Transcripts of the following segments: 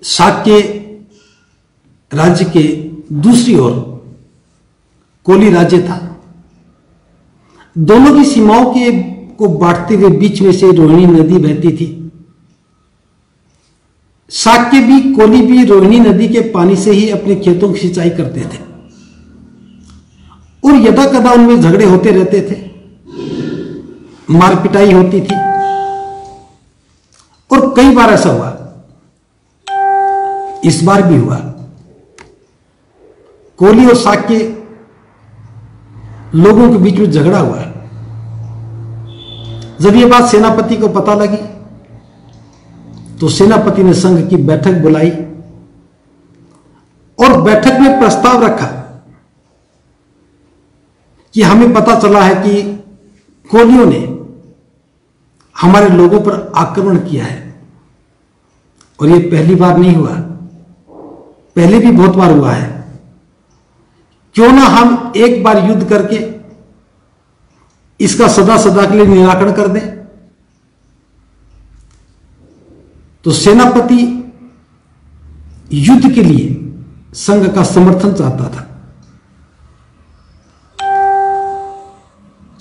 शाक्य राज्य के दूसरी ओर कोली राज्य था। दोनों की सीमाओं के को बांटते हुए बीच में से रोहिणी नदी बहती थी। शाक्य भी कोली भी रोहिणी नदी के पानी से ही अपने खेतों की सिंचाई करते थे और यदा कदा उनमें झगड़े होते रहते थे, मारपिटाई होती थी और कई बार ऐसा हुआ, इस बार भी हुआ। कोली और शाक्य लोगों के बीच में झगड़ा हुआ। जब यह बात सेनापति को पता लगी तो सेनापति ने संघ की बैठक बुलाई और बैठक में प्रस्ताव रखा कि हमें पता चला है कि कोलियों ने हमारे लोगों पर आक्रमण किया है और यह पहली बार नहीं हुआ, पहले भी बहुत बार हुआ है। क्यों ना हम एक बार युद्ध करके इसका सदा सदा के लिए निराकरण कर दें। तो सेनापति युद्ध के लिए संघ का समर्थन चाहता था।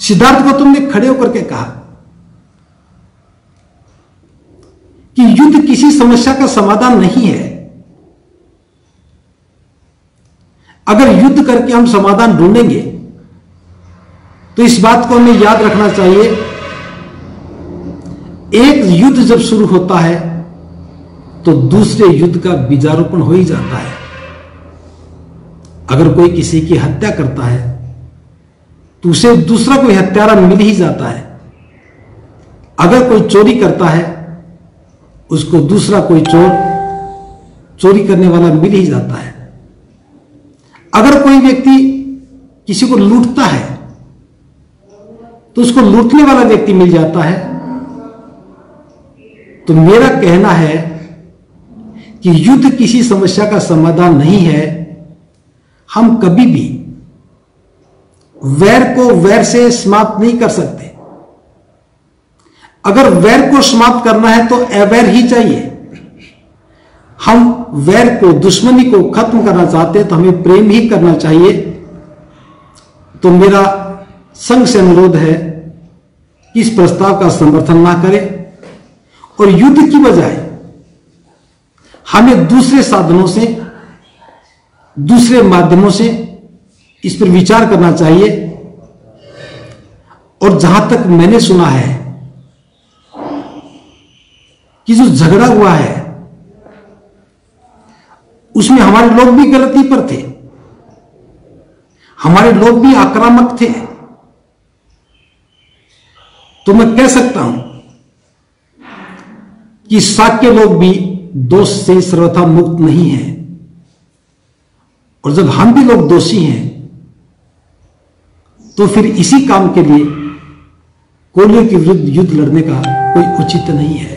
सिद्धार्थ गौतम ने खड़े होकर के कहा कि युद्ध किसी समस्या का समाधान नहीं है। अगर युद्ध करके हम समाधान ढूंढेंगे तो इस बात को हमें याद रखना चाहिए, एक युद्ध जब शुरू होता है तो दूसरे युद्ध का बीजारोपण हो ही जाता है। अगर कोई किसी की हत्या करता है तो उसे दूसरा कोई हत्यारा मिल ही जाता है। अगर कोई चोरी करता है उसको दूसरा कोई चोरी करने वाला मिल ही जाता है। अगर कोई व्यक्ति किसी को लूटता है तो उसको लूटने वाला व्यक्ति मिल जाता है। तो मेरा कहना है कि युद्ध किसी समस्या का समाधान नहीं है। हम कभी भी वैर को वैर से समाप्त नहीं कर सकते। अगर वैर को समाप्त करना है तो अवैर ही चाहिए। हम वैर को, दुश्मनी को खत्म करना चाहते हैं तो हमें प्रेम ही करना चाहिए। तो मेरा संघ से अनुरोध है कि इस प्रस्ताव का समर्थन ना करें और युद्ध की बजाय हमें दूसरे साधनों से, दूसरे माध्यमों से इस पर विचार करना चाहिए। और जहां तक मैंने सुना है कि जो झगड़ा हुआ है उसमें हमारे लोग भी गलती पर थे, हमारे लोग भी आक्रामक थे। तो मैं कह सकता हूं कि शाक्य लोग भी दोष से सर्वथा मुक्त नहीं हैं। और जब हम भी लोग दोषी हैं तो फिर इसी काम के लिए कोलियों के विरुद्ध युद्ध लड़ने का कोई उचित नहीं है।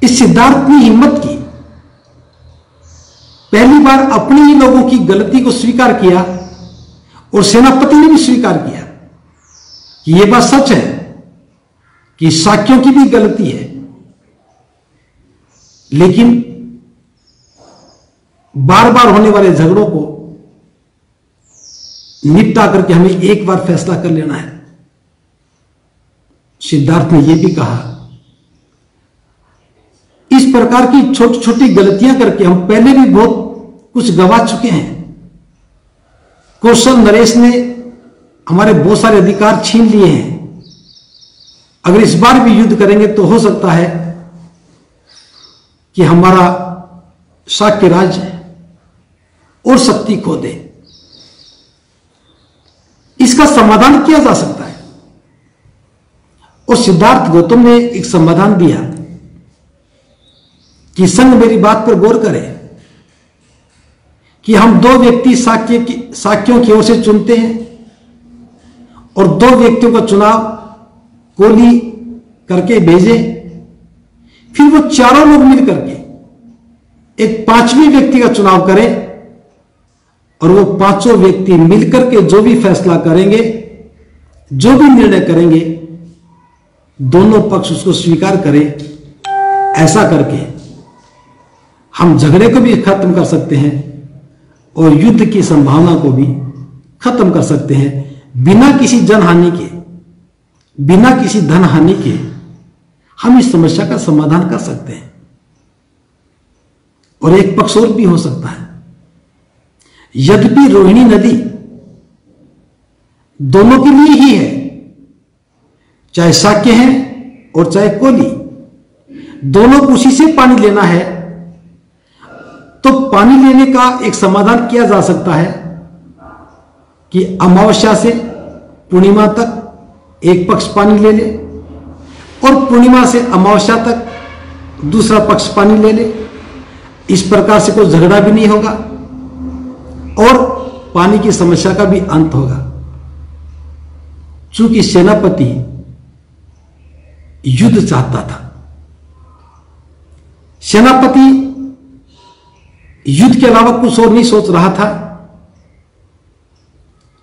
इस सिद्धार्थ ने हिम्मत की, पहली बार अपने ही लोगों की गलती को स्वीकार किया और सेनापति ने भी स्वीकार किया कि यह बात सच है कि शाक्यों की भी गलती है, लेकिन बार बार होने वाले झगड़ों को निपटा करके हमें एक बार फैसला कर लेना है। सिद्धार्थ ने यह भी कहा, इस प्रकार की छोटी छोटी गलतियां करके हम पहले भी बहुत कुछ गवा चुके हैं। कौशल नरेश ने हमारे बहुत सारे अधिकार छीन लिए हैं। अगर इस बार भी युद्ध करेंगे तो हो सकता है कि हमारा शाक्य राज्य और शक्ति खो दे। इसका समाधान किया जा सकता है और सिद्धार्थ गौतम ने एक समाधान दिया कि संघ मेरी बात पर गौर करे कि हम 2 व्यक्ति शाक्यों की ओर से चुनते हैं और 2 व्यक्तियों का चुनाव कोली करके भेजे। फिर वो चारों लोग मिल करके एक 5वें व्यक्ति का चुनाव करें और वो 5 व्यक्ति मिलकर के जो भी फैसला करेंगे, जो भी निर्णय करेंगे, दोनों पक्ष उसको स्वीकार करें ऐसा करके हम झगड़े को भी खत्म कर सकते हैं और युद्ध की संभावना को भी खत्म कर सकते हैं। बिना किसी जनहानि के, बिना किसी धन हानि के हम इस समस्या का समाधान कर सकते हैं। और एक पक्ष और भी हो सकता है, यद्यपि रोहिणी नदी दोनों के लिए ही है, चाहे शाक्य है और चाहे कोली, दोनों को उसी से पानी लेना है, तो पानी लेने का एक समाधान किया जा सकता है कि अमावस्या से पूर्णिमा तक एक पक्ष पानी ले ले और पूर्णिमा से अमावस्या तक दूसरा पक्ष पानी ले ले। इस प्रकार से कोई झगड़ा भी नहीं होगा और पानी की समस्या का भी अंत होगा। चूंकि सेनापति युद्ध चाहता था, सेनापति युद्ध के अलावा कुछ और नहीं सोच रहा था।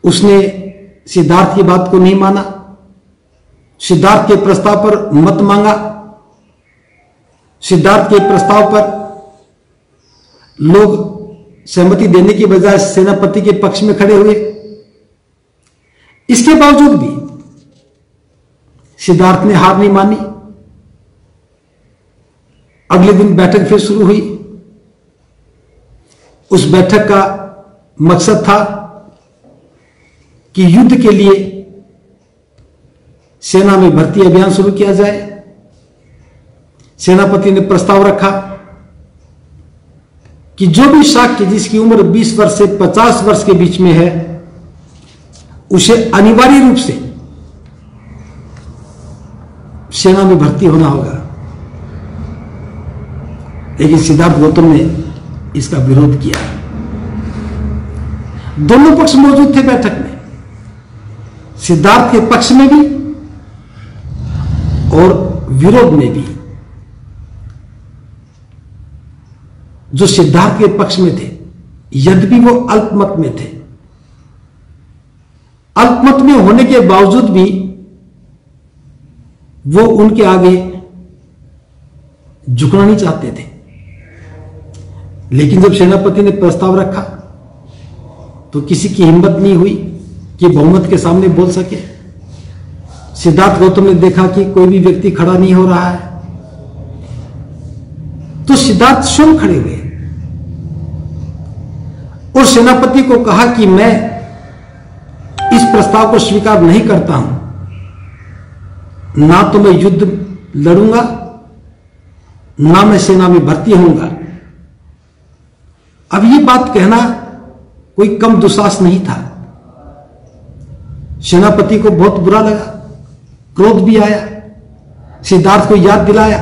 उसने सिद्धार्थ की बात को नहीं माना, सिद्धार्थ के प्रस्ताव पर मत मांगा, सिद्धार्थ के प्रस्ताव पर लोग सहमति देने की बजाय सेनापति के पक्ष में खड़े हुए। इसके बावजूद भी सिद्धार्थ ने हार नहीं मानी। अगले दिन बैठक फिर शुरू हुई। उस बैठक का मकसद था कि युद्ध के लिए सेना में भर्ती अभियान शुरू किया जाए। सेनापति ने प्रस्ताव रखा कि जो भी शाक्य जिसकी उम्र 20 वर्ष से 50 वर्ष के बीच में है, उसे अनिवार्य रूप से सेना में भर्ती होना होगा। लेकिन सिद्धार्थ गौतम ने इसका विरोध किया। दोनों पक्ष मौजूद थे बैठक में, सिद्धार्थ के पक्ष में भी और विरोध में भी। जो सिद्धार्थ के पक्ष में थे, यद्यपि वो अल्पमत में थे, अल्पमत में होने के बावजूद भी वो उनके आगे झुकना नहीं चाहते थे। लेकिन जब सेनापति ने प्रस्ताव रखा तो किसी की हिम्मत नहीं हुई कि बहुमत के सामने बोल सके। सिद्धार्थ गौतम ने देखा कि कोई भी व्यक्ति खड़ा नहीं हो रहा है, तो सिद्धार्थ स्वयं खड़े हुए और सेनापति को कहा कि मैं इस प्रस्ताव को स्वीकार नहीं करता हूं, ना तो मैं युद्ध लड़ूंगा, ना मैं सेना में भर्ती होऊंगा। अब यह बात कहना कोई कम दुस्साहस नहीं था। सेनापति को बहुत बुरा लगा, क्रोध भी आया। सिद्धार्थ को याद दिलाया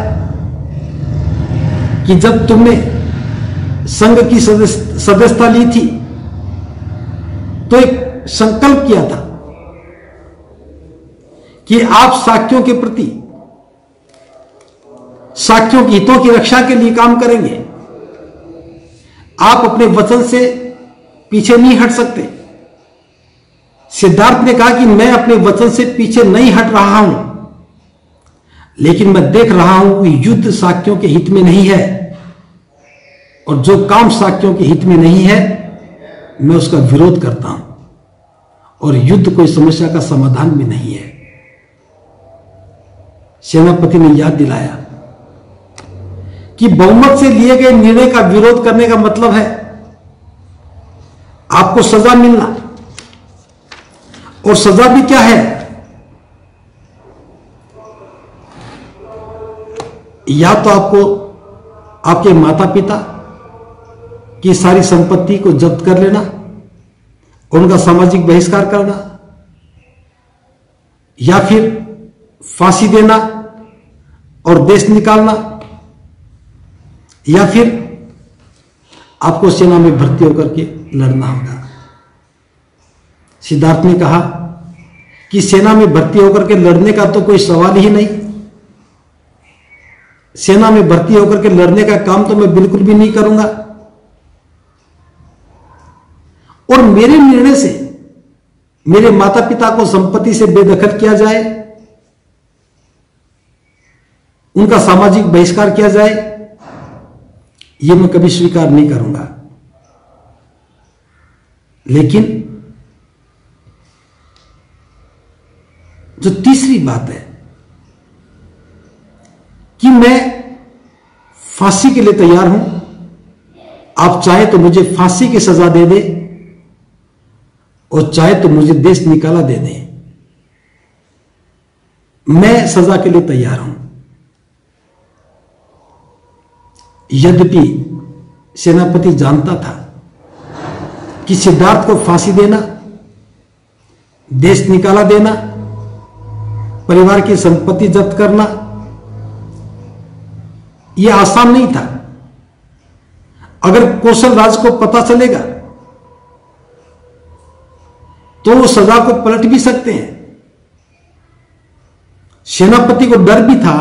कि जब तुमने संघ की सदस्यता ली थी तो एक संकल्प किया था कि आप शाक्यों के प्रति, शाक्यों के हितों की रक्षा के लिए काम करेंगे। आप अपने वचन से पीछे नहीं हट सकते। सिद्धार्थ ने कहा कि मैं अपने वचन से पीछे नहीं हट रहा हूं, लेकिन मैं देख रहा हूं कि युद्ध शाक्यों के हित में नहीं है, और जो काम शाक्यों के हित में नहीं है मैं उसका विरोध करता हूं, और युद्ध कोई समस्या का समाधान भी नहीं है। सेनापति ने याद दिलाया कि बहुमत से लिए गए निर्णय का विरोध करने का मतलब है आपको सजा मिलना, और सजा भी क्या है? या तो आपको आपके माता पिता की सारी संपत्ति को जब्त कर लेना, उनका सामाजिक बहिष्कार करना, या फिर फांसी देना और देश निकालना, या फिर आपको सेना में भर्ती होकर के लड़ना होगा। सिद्धार्थ ने कहा कि सेना में भर्ती होकर के लड़ने का तो कोई सवाल ही नहीं। सेना में भर्ती होकर के लड़ने का काम तो मैं बिल्कुल भी नहीं करूंगा, और मेरे निर्णय से मेरे माता पिता को संपत्ति से बेदखल किया जाए, उनका सामाजिक बहिष्कार किया जाए, यह मैं कभी स्वीकार नहीं करूंगा। लेकिन जो तीसरी बात है कि मैं फांसी के लिए तैयार हूं, आप चाहे तो मुझे फांसी की सजा दे दे और चाहे तो मुझे देश निकाला दे दे, मैं सजा के लिए तैयार हूं। यद्यपि सेनापति जानता था कि सिद्धार्थ को फांसी देना, देश निकाला देना, परिवार की संपत्ति जब्त करना यह आसान नहीं था। अगर कौशल राज को पता चलेगा तो वो सजा को पलट भी सकते हैं। सेनापति को डर भी था,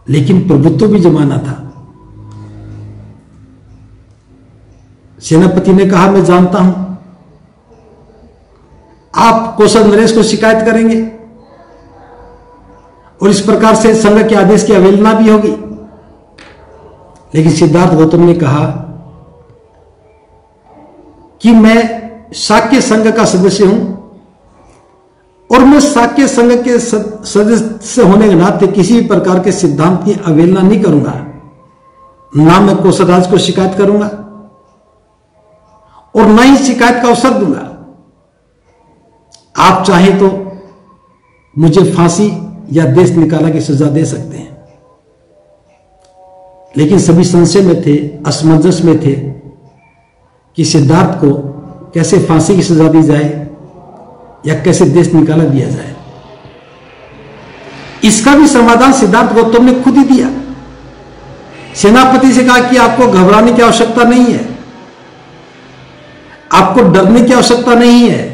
लेकिन प्रभुत्व भी जमाना था। सेनापति ने कहा, मैं जानता हूं आप कौशल नरेश को शिकायत करेंगे और इस प्रकार से संघ के आदेश की अवहेलना भी होगी। लेकिन सिद्धार्थ गौतम ने कहा कि मैं शाक्य संघ का सदस्य हूं और मैं शाक्य संघ के सदस्य होने के नाते किसी भी प्रकार के सिद्धांत की अवहेलना नहीं करूंगा, ना मैं कौशल राज को शिकायत करूंगा और ना ही शिकायत का अवसर दूंगा। आप चाहे तो मुझे फांसी या देश निकाला की सजा दे सकते हैं। लेकिन सभी संशय में थे, असमंजस में थे कि सिद्धार्थ को कैसे फांसी की सजा दी जाए या कैसे देश निकाला दिया जाए। इसका भी समाधान सिद्धार्थ गौतम ने खुद ही दिया। सेनापति से कहा कि आपको घबराने की आवश्यकता नहीं है, आपको डरने की आवश्यकता नहीं है,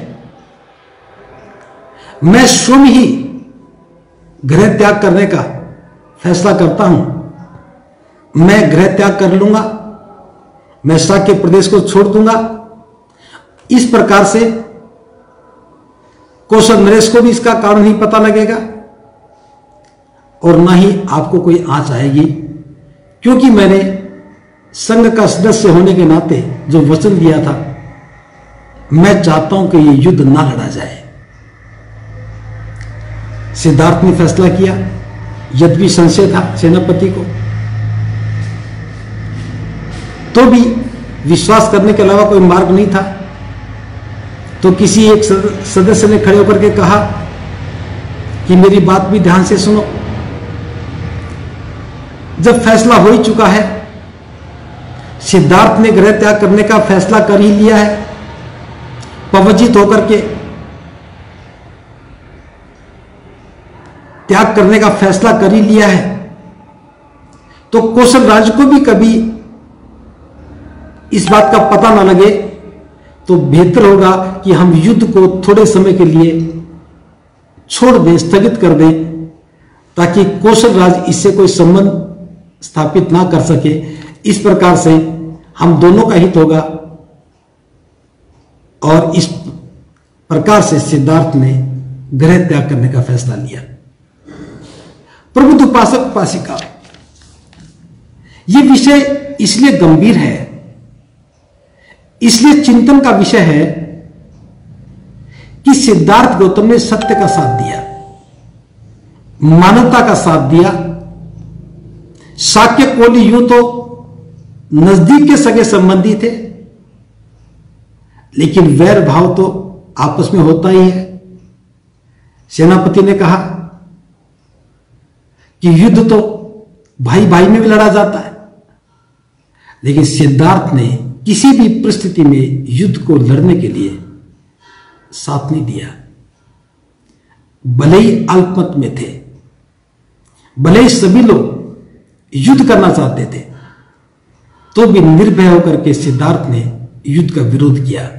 मैं स्वयं ही गृह त्याग करने का फैसला करता हूं। मैं गृह त्याग कर लूंगा, मैं शाक्य प्रदेश को छोड़ दूंगा। इस प्रकार से कौशल नरेश को भी इसका कारण नहीं पता लगेगा और ना ही आपको कोई आंच आएगी, क्योंकि मैंने संघ का सदस्य होने के नाते जो वचन दिया था, मैं चाहता हूं कि यह युद्ध ना लड़ा जाए। सिद्धार्थ ने फैसला किया, यद्यपि संशय था सेनापति को, तो भी विश्वास करने के अलावा कोई मार्ग नहीं था। तो किसी एक सदस्य ने खड़े होकर के कहा कि मेरी बात भी ध्यान से सुनो। जब फैसला हो ही चुका है, सिद्धार्थ ने गृह त्याग करने का फैसला कर ही लिया है, पवजित होकर के त्याग करने का फैसला कर ही लिया है, तो कौशल राज को भी कभी इस बात का पता ना लगे, तो बेहतर होगा कि हम युद्ध को थोड़े समय के लिए छोड़ दें, स्थगित कर दें, ताकि कौशल राज इससे कोई संबंध स्थापित ना कर सके। इस प्रकार से हम दोनों का हित होगा। और इस प्रकार से सिद्धार्थ ने गृह त्याग करने का फैसला लिया। प्रबुद्ध उपासक उपासिका, यह विषय इसलिए गंभीर है, इसलिए चिंतन का विषय है कि सिद्धार्थ गौतम ने सत्य का साथ दिया, मानवता का साथ दिया। शाक्य कोली यूं तो नजदीक के सगे संबंधी थे, लेकिन वैर भाव तो आपस में होता ही है। सेनापति ने कहा कि युद्ध तो भाई भाई में भी लड़ा जाता है, लेकिन सिद्धार्थ ने किसी भी परिस्थिति में युद्ध को लड़ने के लिए साथ नहीं दिया। भले ही अल्पमत में थे, भले ही सभी लोग युद्ध करना चाहते थे, तो भी निर्भय होकर के सिद्धार्थ ने युद्ध का विरोध किया।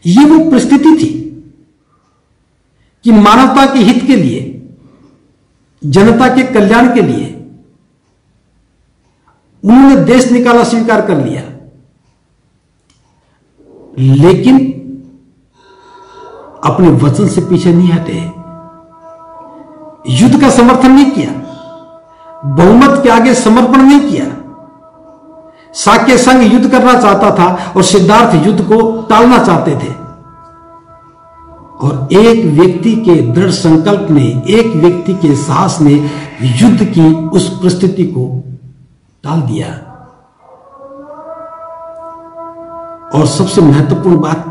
यह वो परिस्थिति थी कि मानवता के हित के लिए, जनता के कल्याण के लिए उन्होंने देश निकाला स्वीकार कर लिया, लेकिन अपने वचन से पीछे नहीं हटे। युद्ध का समर्थन नहीं किया, बहुमत के आगे समर्पण नहीं किया। शाक्य संघ युद्ध करना चाहता था और सिद्धार्थ युद्ध को टालना चाहते थे। और एक व्यक्ति के दृढ़ संकल्प ने, एक व्यक्ति के साहस ने युद्ध की उस परिस्थिति को टाल दिया। और सबसे महत्वपूर्ण बात,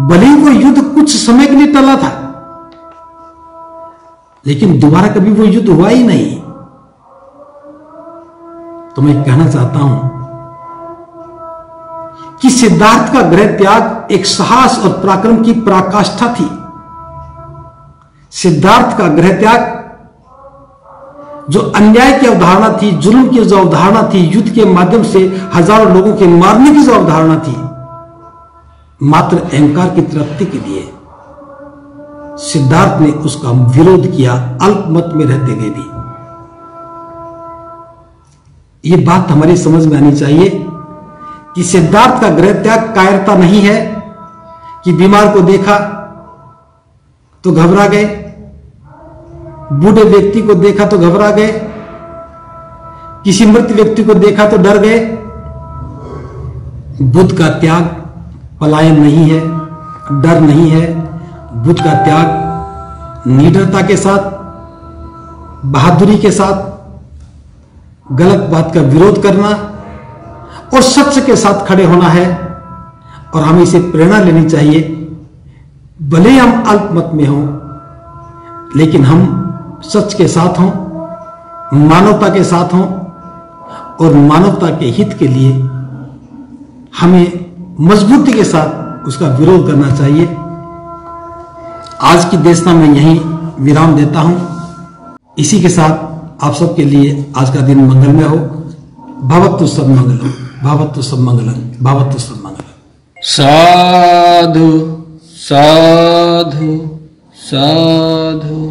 भले ही वो युद्ध कुछ समय के लिए टला था, लेकिन दोबारा कभी वो युद्ध हुआ ही नहीं। तो मैं कहना चाहता हूं कि सिद्धार्थ का गृह त्याग एक साहस और पराक्रम की पराकाष्ठा थी। सिद्धार्थ का गृह त्याग जो अन्याय की अवधारणा थी, जुल्म की जो अवधारणा थी, युद्ध के माध्यम से हजारों लोगों के मारने की जो अवधारणा थी, मात्र अहंकार की तृप्ति के लिए सिद्धार्थ ने उसका विरोध किया, अल्पमत में रहते हुए भी। यह बात हमारी समझ में आनी चाहिए कि सिद्धार्थ का गृह त्याग कायरता नहीं है कि बीमार को देखा तो घबरा गए, बूढ़े व्यक्ति को देखा तो घबरा गए, किसी मृत व्यक्ति को देखा तो डर गए। बुद्ध का त्याग पलायन नहीं है, डर नहीं है। बुद्ध का त्याग निडरता के साथ, बहादुरी के साथ गलत बात का विरोध करना और सत्य के साथ खड़े होना है। और हमें इसे प्रेरणा लेनी चाहिए। भले हम अल्पमत में हों, लेकिन हम सच के साथ हों, मानवता के साथ हों, और मानवता के हित के लिए हमें मजबूती के साथ उसका विरोध करना चाहिए। आज की देशना में यहीं विराम देता हूं। इसी के साथ आप सबके लिए आज का दिन मंगलमय हो। भवतु सब मंगलम, भवतु सब मंगलम, भवतु सब मंगलम। साधु साधु साधु।